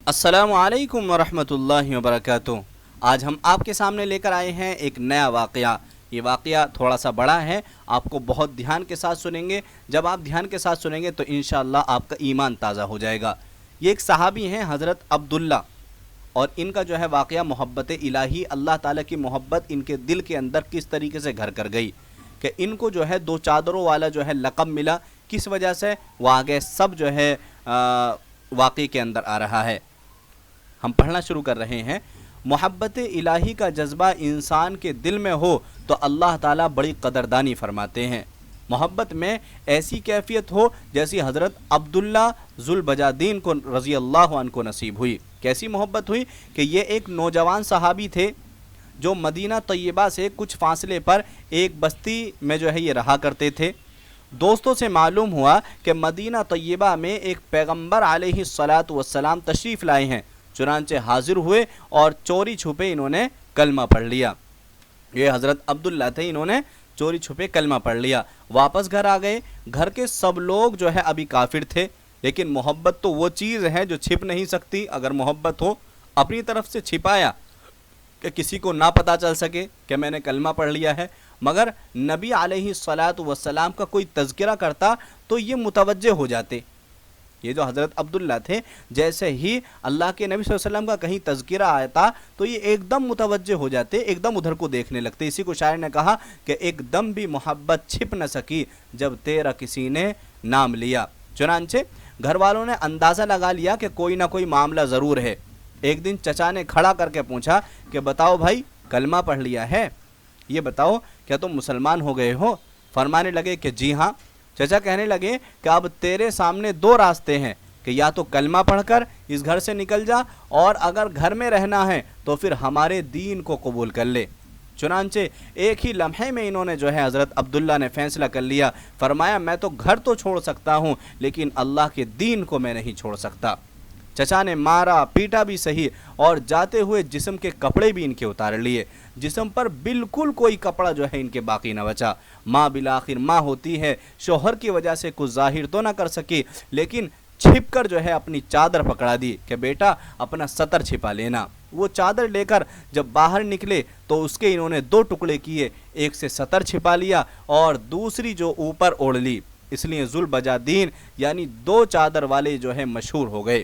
السلام علیکم ورحمۃ اللہ وبرکاتہ۔ آج ہم آپ کے سامنے لے کر آئے ہیں ایک نیا واقعہ۔ یہ واقعہ تھوڑا سا بڑا ہے، آپ کو بہت دھیان کے ساتھ سنیں گے۔ جب آپ دھیان کے ساتھ سنیں گے تو انشاءاللہ آپ کا ایمان تازہ ہو جائے گا۔ یہ ایک صحابی ہیں حضرت عبداللہ، اور ان کا جو ہے واقعہ محبت الہی، اللہ تعالیٰ کی محبت ان کے دل کے اندر کس طریقے سے گھر کر گئی کہ ان کو جو ہے دو چادروں والا جو ہے لقب ملا۔ کس وجہ سے؟ وہ آگے سب جو ہے واقعے کے اندر آ رہا ہے۔ ہم پڑھنا شروع کر رہے ہیں۔ محبت الہی کا جذبہ انسان کے دل میں ہو تو اللہ تعالیٰ بڑی قدردانی فرماتے ہیں۔ محبت میں ایسی کیفیت ہو جیسی حضرت عبداللہ ذوالبجادین کو رضی اللہ عنہ کو نصیب ہوئی۔ کیسی محبت ہوئی کہ یہ ایک نوجوان صحابی تھے جو مدینہ طیبہ سے کچھ فاصلے پر ایک بستی میں جو ہے یہ رہا کرتے تھے۔ دوستوں سے معلوم ہوا کہ مدینہ طیبہ میں ایک پیغمبر علیہ الصلاۃ والسلام تشریف لائے ہیں، چنانچہ حاضر ہوئے اور چوری چھپے انہوں نے کلمہ پڑھ لیا۔ یہ حضرت عبداللہ تھے، انہوں نے چوری چھپے کلمہ پڑھ لیا، واپس گھر آ گئے۔ گھر کے سب لوگ جو ہے ابھی کافر تھے، لیکن محبت تو وہ چیز ہے جو چھپ نہیں سکتی۔ اگر محبت ہو، اپنی طرف سے چھپایا کہ کسی کو نہ پتہ چل سکے کہ میں نے کلمہ پڑھ لیا ہے، مگر نبی علیہ الصلاۃ والسلام کا کوئی تذکرہ کرتا تو یہ متوجہ ہو جاتے۔ یہ جو حضرت عبداللہ تھے، جیسے ہی اللہ کے نبی صلی اللہ علیہ وسلم کا کہیں تذکرہ آتا تو یہ ایک دم متوجہ ہو جاتے، ایک دم ادھر کو دیکھنے لگتے۔ اسی کو شاعر نے کہا کہ ایک دم بھی محبت چھپ نہ سکی جب تیرا کسی نے نام لیا۔ چنانچہ گھر والوں نے اندازہ لگا لیا کہ کوئی نہ کوئی معاملہ ضرور ہے۔ ایک دن چچا نے کھڑا کر کے پوچھا کہ بتاؤ بھائی، کلمہ پڑھ لیا ہے؟ یہ بتاؤ کیا تم مسلمان ہو گئے ہو؟ فرمانے لگے کہ جی ہاں۔ چچا کہنے لگے کہ اب تیرے سامنے دو راستے ہیں کہ یا تو کلمہ پڑھ کر اس گھر سے نکل جا، اور اگر گھر میں رہنا ہے تو پھر ہمارے دین کو قبول کر لے۔ چنانچہ ایک ہی لمحے میں انہوں نے جو ہے حضرت عبداللہ نے فیصلہ کر لیا۔ فرمایا میں تو گھر تو چھوڑ سکتا ہوں، لیکن اللہ کے دین کو میں نہیں چھوڑ سکتا۔ چچا نے مارا پیٹا بھی صحیح، اور جاتے ہوئے جسم کے کپڑے بھی ان کے اتار لیے۔ جسم پر بالکل کوئی کپڑا جو ہے ان کے باقی نہ بچا۔ ماں بالآخر ماں ہوتی ہے، شوہر کی وجہ سے کچھ ظاہر تو نہ کر سکی، لیکن چھپ کر جو ہے اپنی چادر پکڑا دی کہ بیٹا اپنا سطر چھپا لینا۔ وہ چادر لے کر جب باہر نکلے تو اس کے انہوں نے دو ٹکڑے کیے، ایک سے سطر چھپا لیا اور دوسری جو اوپر اوڑھ لی۔ اس لیے ذوالبجادین یعنی دو چادر والے جو ہے مشہور ہو گئے۔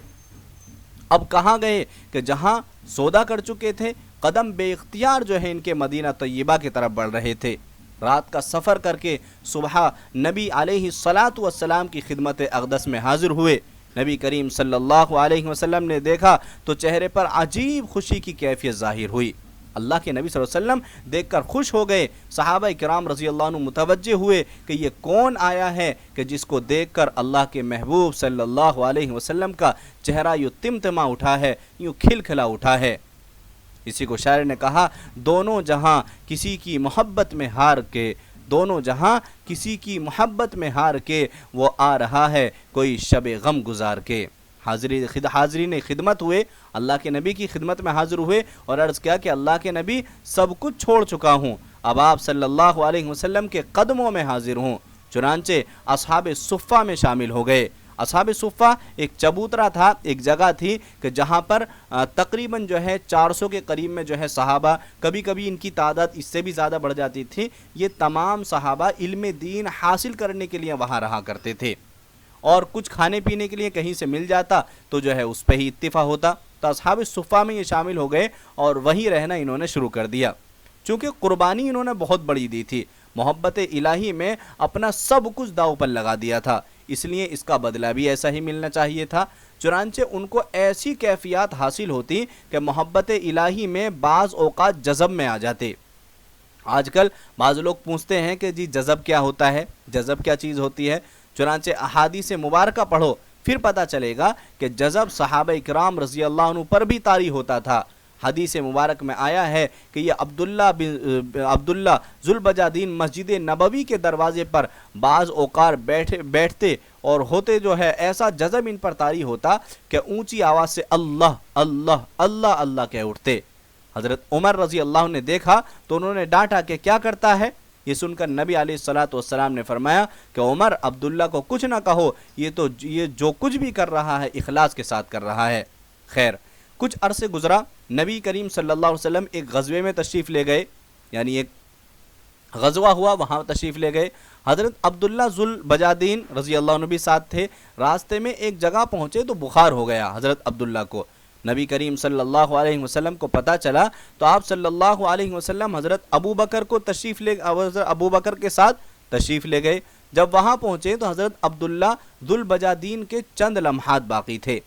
اب کہاں گئے کہ جہاں سودا کر چکے تھے، قدم بے اختیار جو ہے ان کے مدینہ طیبہ کی طرف بڑھ رہے تھے۔ رات کا سفر کر کے صبح نبی علیہ الصلاۃ والسلام کی خدمت اقدس میں حاضر ہوئے۔ نبی کریم صلی اللہ علیہ وسلم نے دیکھا تو چہرے پر عجیب خوشی کی کیفیت ظاہر ہوئی۔ اللہ کے نبی صلی اللہ علیہ وسلم دیکھ کر خوش ہو گئے۔ صحابہ کرام رضی اللہ عنہ متوجہ ہوئے کہ یہ کون آیا ہے کہ جس کو دیکھ کر اللہ کے محبوب صلی اللہ علیہ وسلم کا چہرہ یوں تمتما اٹھا ہے، یوں کھل کھلا اٹھا ہے۔ اسی کو شاعر نے کہا دونوں جہاں کسی کی محبت میں ہار کے، دونوں جہاں کسی کی محبت میں ہار کے، وہ آ رہا ہے کوئی شب غم گزار کے۔ حاضرین خدمت ہوئے، اللہ کے نبی کی خدمت میں حاضر ہوئے اور عرض کیا کہ اللہ کے نبی سب کچھ چھوڑ چکا ہوں، اب آپ صلی اللہ علیہ وسلم کے قدموں میں حاضر ہوں۔ چنانچہ اصحاب صفہ میں شامل ہو گئے۔ اصحاب صفہ ایک چبوترا تھا، ایک جگہ تھی کہ جہاں پر تقریباً جو ہے 400 کے قریب میں جو ہے صحابہ، کبھی کبھی ان کی تعداد اس سے بھی زیادہ بڑھ جاتی تھی، یہ تمام صحابہ علم دین حاصل کرنے کے لیے وہاں رہا کرتے تھے، اور کچھ کھانے پینے کے لیے کہیں سے مل جاتا تو جو ہے اس پہ ہی اتفاق ہوتا۔ تو اصحاب صفہ میں یہ شامل ہو گئے اور وہیں رہنا انہوں نے شروع کر دیا۔ چونکہ قربانی انہوں نے بہت بڑی دی تھی، محبت الہی میں اپنا سب کچھ داؤ پر لگا دیا تھا، اس لیے اس کا بدلہ بھی ایسا ہی ملنا چاہیے تھا۔ چنانچہ ان کو ایسی کیفیات حاصل ہوتی کہ محبت الہی میں بعض اوقات جذب میں آ جاتے۔ آج کل بعض لوگ پوچھتے ہیں کہ جی جذب کیا ہوتا ہے، جذب کیا چیز ہوتی ہے؟ چنانچہ احادیث مبارکہ پڑھو، پھر پتہ چلے گا کہ جذب صحابہ کرام رضی اللہ عنہ پر بھی طاری ہوتا تھا۔ حدیث مبارک میں آیا ہے کہ یہ عبداللہ ذوالبجادین مسجد نبوی کے دروازے پر بعض اوقات بیٹھتے اور ہوتے جو ہے ایسا جذب ان پر طاری ہوتا کہ اونچی آواز سے اللہ اللہ اللہ اللہ کہہ اٹھتے۔ حضرت عمر رضی اللہ عنہ نے دیکھا تو انہوں نے ڈانٹا کہ کیا کرتا ہے؟ یہ سن کر نبی علیہ الصلاۃ والسلام نے فرمایا کہ عمر عبداللہ کو کچھ نہ کہو، یہ جو کچھ بھی کر رہا ہے اخلاص کے ساتھ کر رہا ہے۔ خیر کچھ عرصے گزرا، نبی کریم صلی اللہ علیہ وسلم ایک غزوے میں تشریف لے گئے، یعنی ایک غزوہ ہوا، وہاں تشریف لے گئے۔ حضرت عبداللہ ذوالبجادین رضی اللہ عنہ بھی ساتھ تھے۔ راستے میں ایک جگہ پہنچے تو بخار ہو گیا حضرت عبداللہ کو۔ نبی کریم صلی اللہ علیہ وسلم کو پتہ چلا تو آپ صلی اللہ علیہ وسلم حضرت ابوبکر کے ساتھ تشریف لے گئے۔ جب وہاں پہنچے تو حضرت عبداللہ ذوالبجادین کے چند لمحات باقی تھے۔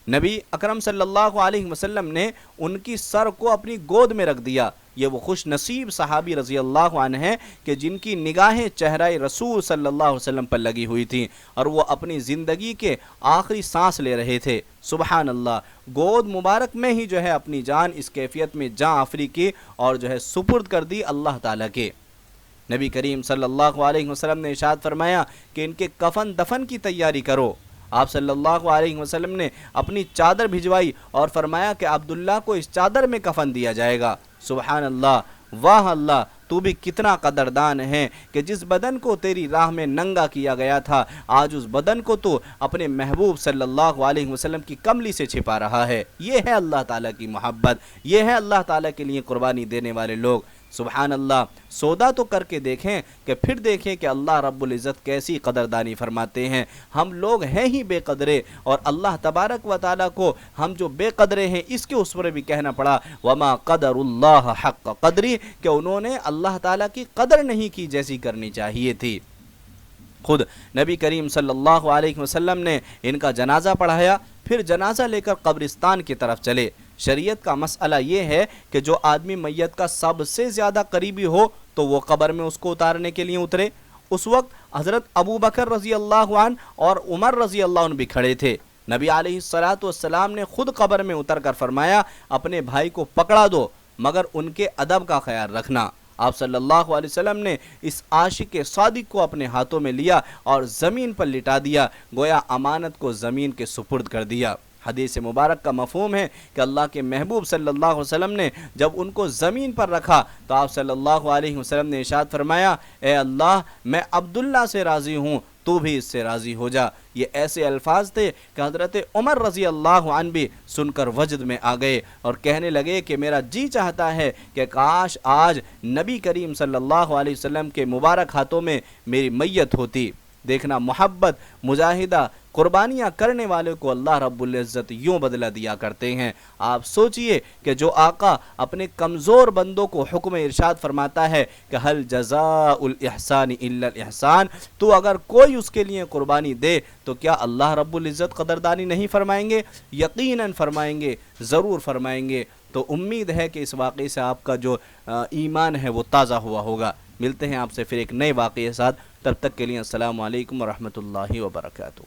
نبی اکرم صلی اللہ علیہ وسلم نے ان کی سر کو اپنی گود میں رکھ دیا۔ یہ وہ خوش نصیب صحابی رضی اللہ عنہ ہیں کہ جن کی نگاہیں چہرہ رسول صلی اللہ علیہ وسلم پر لگی ہوئی تھیں اور وہ اپنی زندگی کے آخری سانس لے رہے تھے۔ سبحان اللہ، گود مبارک میں ہی جو ہے اپنی جان اس کیفیت میں جاں آفری کی اور جو ہے سپرد کر دی اللہ تعالیٰ کے۔ نبی کریم صلی اللہ علیہ وسلم نے ارشاد فرمایا کہ ان کے کفن دفن کی تیاری کرو۔ آپ صلی اللہ علیہ وسلم نے اپنی چادر بھجوائی اور فرمایا کہ عبداللہ کو اس چادر میں کفن دیا جائے گا۔ سبحان اللہ، واہ اللہ، تو بھی کتنا قدردان ہے کہ جس بدن کو تیری راہ میں ننگا کیا گیا تھا، آج اس بدن کو تو اپنے محبوب صلی اللہ علیہ وسلم کی کملی سے چھپا رہا ہے۔ یہ ہے اللہ تعالیٰ کی محبت، یہ ہے اللہ تعالیٰ کے لیے قربانی دینے والے لوگ۔ سبحان اللہ، سودا تو کر کے دیکھیں کہ پھر دیکھیں کہ اللہ رب العزت کیسی قدردانی فرماتے ہیں۔ ہم لوگ ہیں ہی بے قدرے، اور اللہ تبارک و تعالیٰ کو ہم جو بے قدرے ہیں اس کے اس پر بھی کہنا پڑا وما قدر اللہ حق قدری، کہ انہوں نے اللہ تعالیٰ کی قدر نہیں کی جیسی کرنی چاہیے تھی۔ خود نبی کریم صلی اللہ علیہ وسلم نے ان کا جنازہ پڑھایا، پھر جنازہ لے کر قبرستان کی طرف چلے۔ شریعت کا مسئلہ یہ ہے کہ جو آدمی میت کا سب سے زیادہ قریبی ہو تو وہ قبر میں اس کو اتارنے کے لیے اترے۔ اس وقت حضرت ابوبکر رضی اللہ عنہ اور عمر رضی اللہ عنہ بھی کھڑے تھے۔ نبی علیہ الصلاۃ والسلام نے خود قبر میں اتر کر فرمایا اپنے بھائی کو پکڑا دو مگر ان کے ادب کا خیال رکھنا۔ آپ صلی اللہ علیہ وسلم نے اس عاشق صادق کو اپنے ہاتھوں میں لیا اور زمین پر لٹا دیا، گویا امانت کو زمین کے سپرد کر دیا۔ حدیث مبارک کا مفہوم ہے کہ اللہ کے محبوب صلی اللہ علیہ وسلم نے جب ان کو زمین پر رکھا تو آپ صلی اللہ علیہ وسلم نے ارشاد فرمایا اے اللہ، میں عبداللہ سے راضی ہوں، تو بھی اس سے راضی ہو جا۔ یہ ایسے الفاظ تھے کہ حضرت عمر رضی اللہ عنہ بھی سن کر وجد میں آ گئے اور کہنے لگے کہ میرا جی چاہتا ہے کہ کاش آج نبی کریم صلی اللہ علیہ وسلم کے مبارک ہاتھوں میں میری میت ہوتی۔ دیکھنا، محبت، مجاہدہ، قربانیاں کرنے والے کو اللہ رب العزت یوں بدلہ دیا کرتے ہیں۔ آپ سوچئے کہ جو آقا اپنے کمزور بندوں کو حکم ارشاد فرماتا ہے کہ حل جزاء الاحسان الا الاحسان، تو اگر کوئی اس کے لیے قربانی دے تو کیا اللہ رب العزت قدردانی نہیں فرمائیں گے؟ یقیناً فرمائیں گے، ضرور فرمائیں گے۔ تو امید ہے کہ اس واقعے سے آپ کا جو ایمان ہے وہ تازہ ہوا ہوگا۔ ملتے ہیں آپ سے پھر ایک نئے واقعے کے ساتھ، تب تک کے لیے السلام علیکم ورحمۃ اللہ وبرکاتہ۔